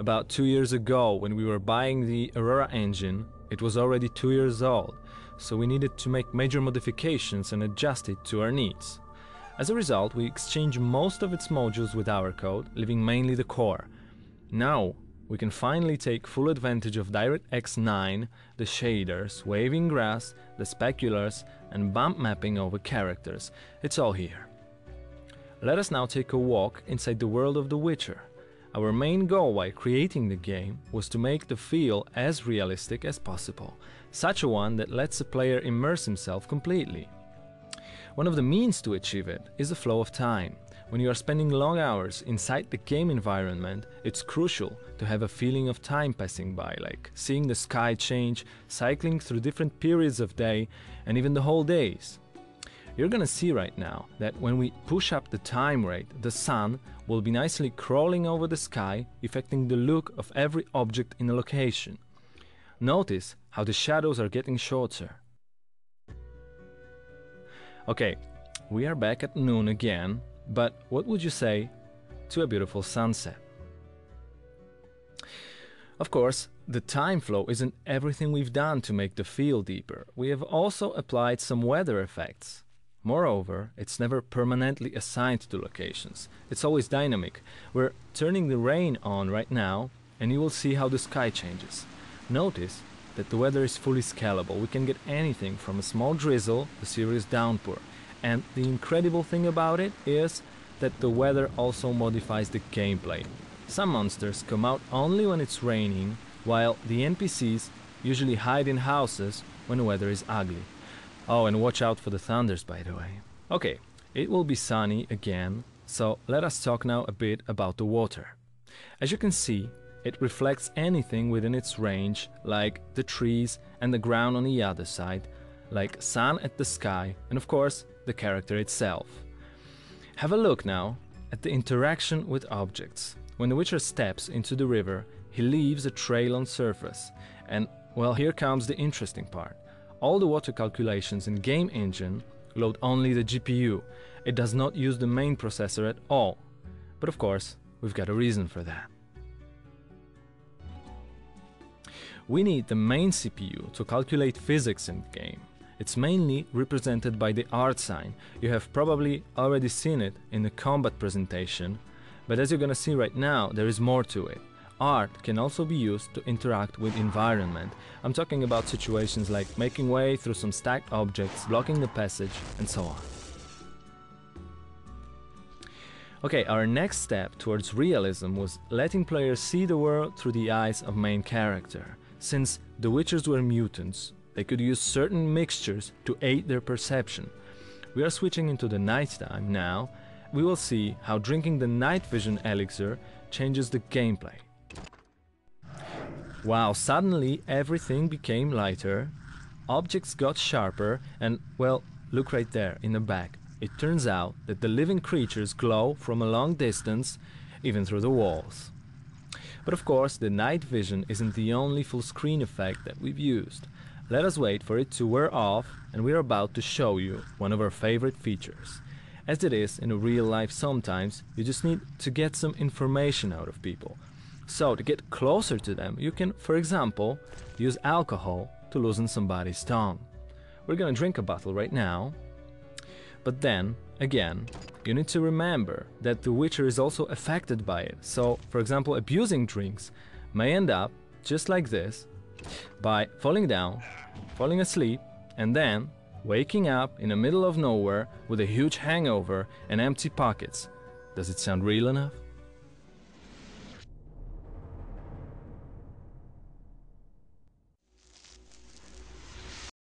About 2 years ago, when we were buying the Aurora engine, it was already 2 years old, so we needed to make major modifications and adjust it to our needs. As a result, we exchanged most of its modules with our code, leaving mainly the core. Now, we can finally take full advantage of DirectX 9, the shaders, waving grass, the speculars, and bump mapping over characters. It's all here. Let us now take a walk inside the world of The Witcher. Our main goal while creating the game was to make the feel as realistic as possible, such a one that lets the player immerse himself completely. One of the means to achieve it is the flow of time. When you are spending long hours inside the game environment, it's crucial to have a feeling of time passing by, like seeing the sky change, cycling through different periods of day, and even the whole days. You're gonna see right now that when we push up the time rate, the sun will be nicely crawling over the sky, affecting the look of every object in a location. Notice how the shadows are getting shorter. Okay, we are back at noon again, but what would you say to a beautiful sunset? Of course, the time flow isn't everything we've done to make the feel deeper. We have also applied some weather effects. Moreover, it's never permanently assigned to locations. It's always dynamic. We're turning the rain on right now, and you will see how the sky changes. Notice that the weather is fully scalable. We can get anything from a small drizzle to serious downpour. And the incredible thing about it is that the weather also modifies the gameplay. Some monsters come out only when it's raining, while the NPCs usually hide in houses when the weather is ugly. Oh, and watch out for the thunders, by the way. Okay, it will be sunny again, so let us talk now a bit about the water. As you can see, it reflects anything within its range, like the trees and the ground on the other side, like sun at the sky, and of course, the character itself. Have a look now at the interaction with objects. When the Witcher steps into the river, he leaves a trail on surface. And, well, here comes the interesting part. All the water calculations in Game Engine load only the GPU. It does not use the main processor at all. But of course, we've got a reason for that. We need the main CPU to calculate physics in the game. It's mainly represented by the art sign. You have probably already seen it in the combat presentation, but as you're gonna see right now, there is more to it. Art can also be used to interact with environment. I'm talking about situations like making way through some stacked objects, blocking the passage, and so on. Okay, our next step towards realism was letting players see the world through the eyes of main character. Since the Witchers were mutants, they could use certain mixtures to aid their perception. We are switching into the nighttime now. We will see how drinking the night vision elixir changes the gameplay. Wow, suddenly everything became lighter, objects got sharper, and, well, look right there in the back. It turns out that the living creatures glow from a long distance, even through the walls. But of course, the night vision isn't the only full screen effect that we've used. Let us wait for it to wear off, and we're about to show you one of our favorite features. As it is in real life sometimes, you just need to get some information out of people. So, to get closer to them, you can, for example, use alcohol to loosen somebody's tongue. We're gonna drink a bottle right now. But then, again, you need to remember that the Witcher is also affected by it. So, for example, abusing drinks may end up, just like this, by falling down, falling asleep, and then waking up in the middle of nowhere with a huge hangover and empty pockets. Does it sound real enough?